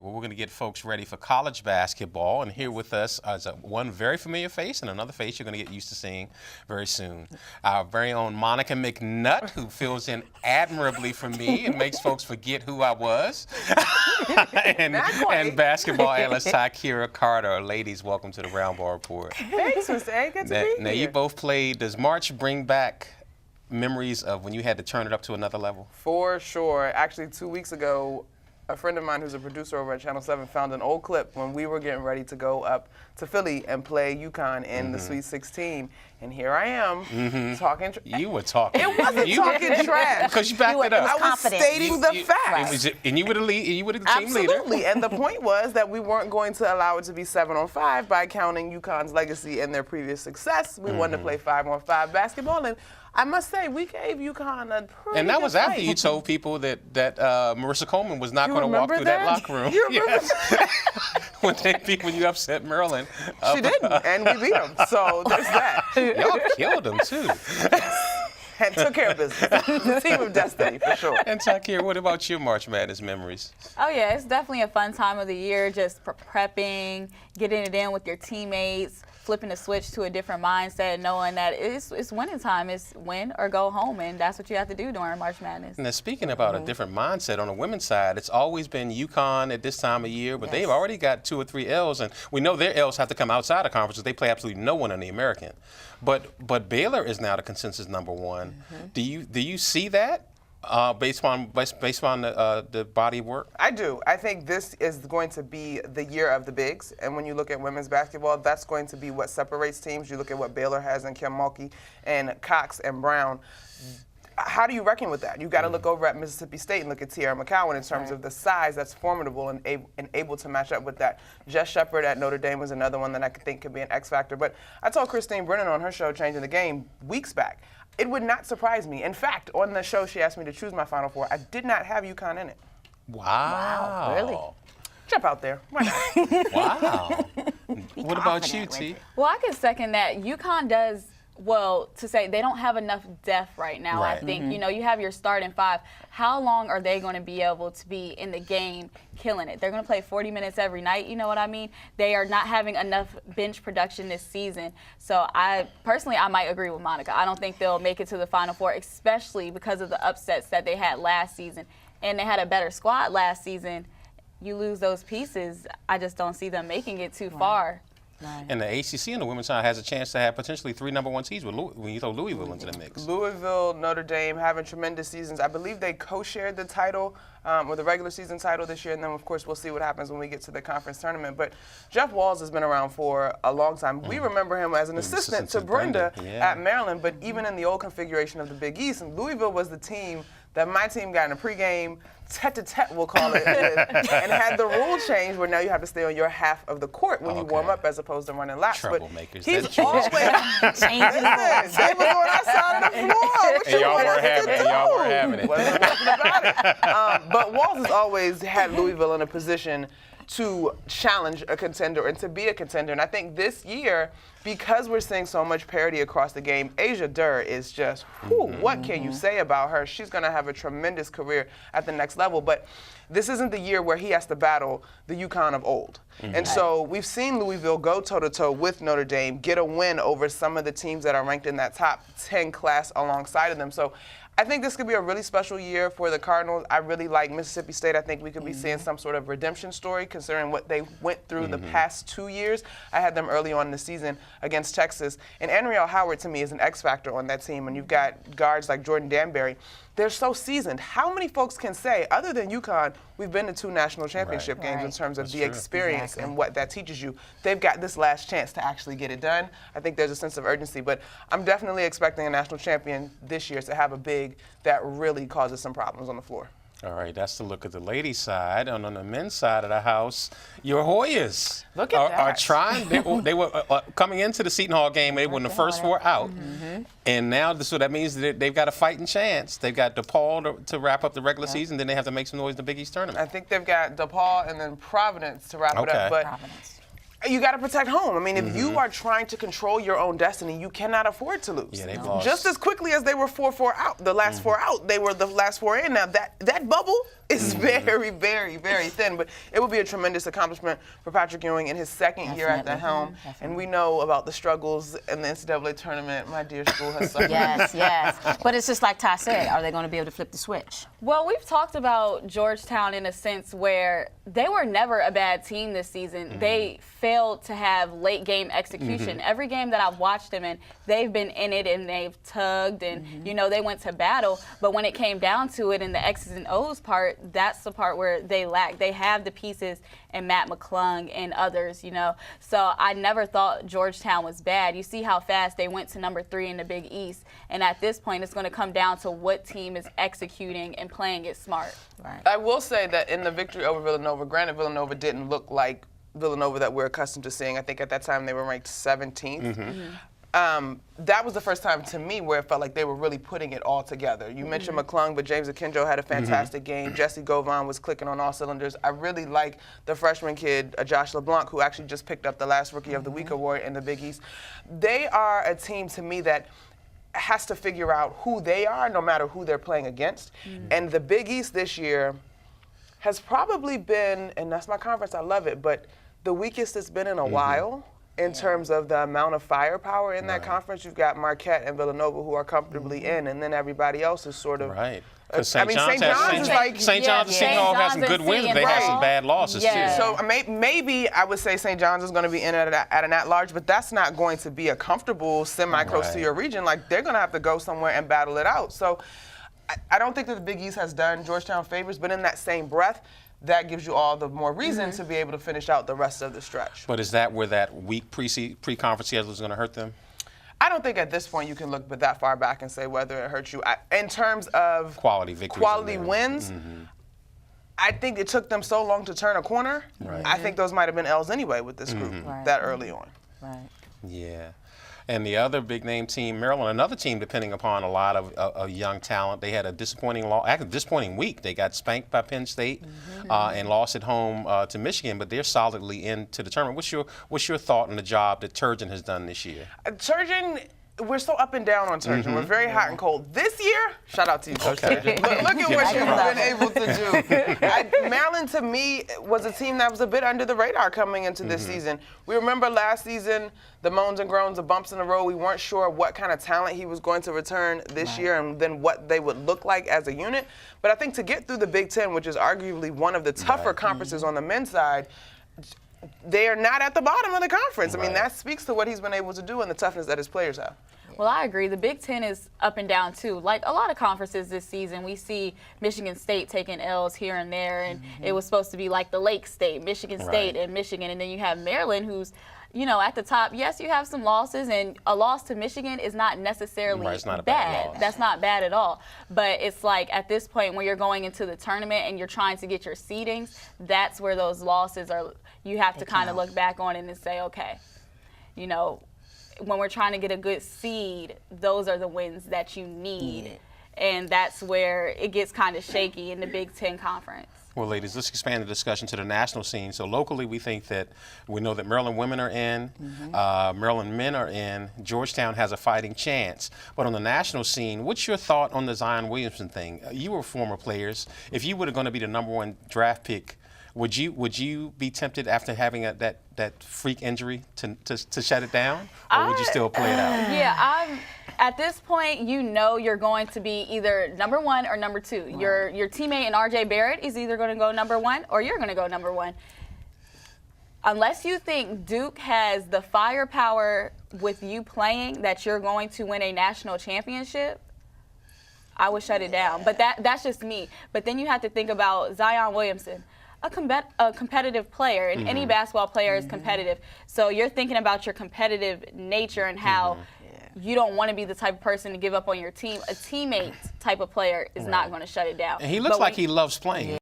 Well, we're going to get folks ready for college basketball, and here with us is one very familiar face and another face you're going to get used to seeing very soon. Our very own Monica McNutt, who fills in admirably for me and makes folks forget who I was, and basketball analyst Tykera Carter. Ladies, welcome to the Roundball Report. Thanks, Mr. A. Good to be here. Now, you both played. Does March bring back memories of when you had to turn it up to another level? For sure. Actually, 2 weeks ago, a friend of mine who's a producer over at Channel 7 found an old clip when we were getting ready to go up to Philly and play UConn in the Sweet 16. And here I am talking trash. You were talking. It wasn't talking trash. Because you backed it up. I was stating the facts. And you were the lead. You were the team leader. Absolutely. And the point was that we weren't going to allow it to be 7-on-5 by counting UConn's legacy and their previous success. We wanted to play 5-on-5 basketball. And I must say, we gave UConn a pretty And that was good after fight. you told people that Marissa Coleman was not going to walk through that locker room. You remember when you upset Maryland. She didn't, and we beat them. So there's that. Y'all killed them, too. And took care of business. The team of destiny, for sure. And Tykera, what about your March Madness memories? Oh, yeah, it's definitely a fun time of the year, just prepping, getting it in with your teammates, flipping the switch to a different mindset, knowing that it's winning time. It's win or go home, and that's what you have to do during March Madness. Now, speaking about a different mindset, on the women's side, it's always been UConn at this time of year, but they've already got 2 or 3 L's, and we know their L's have to come outside of conferences. They play absolutely no one in the American. But Baylor is now the consensus #1. Do you see that? Based on the body of work? I do. I think this is going to be the year of the bigs. And when you look at women's basketball, that's going to be what separates teams. You look at what Baylor has in Kim Mulkey and Cox and Brown. How do you reckon with that? You got to look over at Mississippi State and look at Tierra McCowan in terms of the size that's formidable and able to match up with that. Jess Shepard at Notre Dame was another one that I think could be an X factor. But I told Christine Brennan on her show, Changing the Game, weeks back, it would not surprise me. In fact, on the show, she asked me to choose my Final Four. I did not have UConn in it. Wow. Really? Jump out there. Why not? Wow. What about you, T? Well, I can second that. UConn does, well, to say they don't have enough depth right now, I think. You know, you have your starting 5. How long are they going to be able to be in the game killing it? They're going to play 40 minutes every night, you know what I mean? They are not having enough bench production this season. So I might agree with Monica. I don't think they'll make it to the Final Four, especially because of the upsets that they had last season. And they had a better squad last season. You lose those pieces, I just don't see them making it too far. Right. And the ACC on the women's side has a chance to have potentially 3 #1 seeds when you throw Louisville into the mix. Louisville, Notre Dame having tremendous seasons. I believe they co-shared the title, or the regular season title this year, and then, of course, we'll see what happens when we get to the conference tournament. But Jeff Walz has been around for a long time. We remember him as an assistant to Brenda at Maryland, but even in the old configuration of the Big East, and Louisville was the team that my team got in a pregame tete-a-tete, we'll call it, and had the rule change where now you have to stay on your half of the court when you warm up as opposed to running laps. Troublemakers. But he's always Changing the they was on our side of the floor. And y'all weren't having it. Y'all weren't having it. Wasn't nothing about it. But Walz has always had Louisville in a position to challenge a contender and to be a contender. And I think this year, because we're seeing so much parity across the game, Asia Durr is just, what can you say about her? She's going to have a tremendous career at the next level. But this isn't the year where he has to battle the UConn of old. And so we've seen Louisville go toe-to-toe with Notre Dame, get a win over some of the teams that are ranked in that top 10 class alongside of them. So I think this could be a really special year for the Cardinals. I really like Mississippi State. I think we could be seeing some sort of redemption story considering what they went through the past 2 years. I had them early on in the season against Texas. And Anriel Howard, to me, is an X factor on that team. And you've got guards like Jordan Danberry. They're so seasoned. How many folks can say, other than UConn, we've been to 2 national championship games in terms of the experience and what that teaches you? They've got this last chance to actually get it done. I think there's a sense of urgency, but I'm definitely expecting a national champion this year to have a big that really causes some problems on the floor. All right, that's the look at the ladies' side. And on the men's side of the house, your Hoyas are trying. They were coming into the Seton Hall game. They were in the first 4 out. And now, so that means that they've got a fighting chance. They've got DePaul to wrap up the regular season. Then they have to make some noise in the Big East tournament. I think they've got DePaul and then Providence to wrap it up. But You got to protect home. I mean, if you are trying to control your own destiny, you cannot afford to lose. Yeah, they've lost. Just as quickly as they were 4-4 out, the last 4 out, they were the last 4 in. Now, that bubble is very, very, very thin, but it would be a tremendous accomplishment for Patrick Ewing in his second year at the helm. And we know about the struggles in the NCAA tournament. My dear school has suffered. Yes. But it's just like Ty said, are they going to be able to flip the switch? Well, we've talked about Georgetown in a sense where they were never a bad team this season. They failed to have late game execution. Every game that I've watched them in, they've been in it and they've tugged and, they went to battle. But when it came down to it in the X's and O's part, that's the part where they lack. They have the pieces and Matt McClung and others, So I never thought Georgetown was bad. You see how fast they went to number 3 in the Big East. And at this point, it's going to come down to what team is executing and playing it smart. Right. I will say that in the victory over Villanova, granted Villanova didn't look like Villanova that we're accustomed to seeing. I think at that time they were ranked 17th. That was the first time to me where it felt like they were really putting it all together. You mentioned McClung, but James Akinjo had a fantastic game. Jesse Govan was clicking on all cylinders. I really like the freshman kid, Josh LeBlanc, who actually just picked up the last Rookie of the Week award in the Big East. They are a team to me that has to figure out who they are no matter who they're playing against. And the Big East this year has probably been, and that's my conference, I love it, but the weakest it's been in a while in terms of the amount of firepower in that conference. You've got Marquette and Villanova who are comfortably in, and then everybody else is sort of. Right. Because St. John's has some good wins, but they had some bad losses too. So maybe I would say St. John's is going to be in at an at-large, but that's not going to be a comfortable semi-close to your region. Like, they're going to have to go somewhere and battle it out. So I don't think that the Big East has done Georgetown favors, but in that same breath, that gives you all the more reason to be able to finish out the rest of the stretch. But is that where that weak pre-conference schedule is going to hurt them? I don't think at this point you can look but that far back and say whether it hurts you. In terms of quality victories, quality wins, I think it took them so long to turn a corner. I think those might have been L's anyway with this group that early on. Yeah. And the other big name team, Maryland, another team depending upon a lot of young talent. They had a disappointing week. They got spanked by Penn State and lost at home to Michigan, but they're solidly into the tournament. What's your thought on the job that Turgeon has done this year? Turgeon, we're so up and down on Turgeon. We're very hot and cold. This year, shout out to you, Coach Turgeon. Look at what you've been able to do. Maryland, to me, was a team that was a bit under the radar coming into this season. We remember last season, the moans and groans, the bumps in the road. We weren't sure what kind of talent he was going to return this year and then what they would look like as a unit. But I think to get through the Big Ten, which is arguably one of the tougher conferences on the men's side, they are not at the bottom of the conference. I mean, that speaks to what he's been able to do and the toughness that his players have. Well, I agree. The Big Ten is up and down, too. Like a lot of conferences this season, we see Michigan State taking L's here and there, and it was supposed to be like the Lake State, Michigan State and Michigan, and then you have Maryland who's, at the top. Yes, you have some losses, and a loss to Michigan is not necessarily it's not a bad loss. That's not bad at all. But it's like at this point when you're going into the tournament and you're trying to get your seedings, that's where those losses are. You have to kind of look back on it and say, okay, when we're trying to get a good seed, those are the wins that you need. And that's where it gets kind of shaky in the Big Ten Conference. Well, ladies, let's expand the discussion to the national scene. So locally, we know that Maryland women are in, Maryland men are in, Georgetown has a fighting chance. But on the national scene, what's your thought on the Zion Williamson thing? You were former players. If you were going to be the #1 draft pick, would you be tempted after having that freak injury to shut it down, or would you still play it out? Yeah, at this point, you're going to be either #1 or #2. Right. Your teammate in R.J. Barrett is either going to go #1 or you're going to go #1. Unless you think Duke has the firepower with you playing that you're going to win a national championship, I would shut it down. But that's just me. But then you have to think about Zion Williamson. A competitive player, and any basketball player is competitive. So you're thinking about your competitive nature and how you don't want to be the type of person to give up on your team. A teammate type of player is not going to shut it down. And he looks like he loves playing.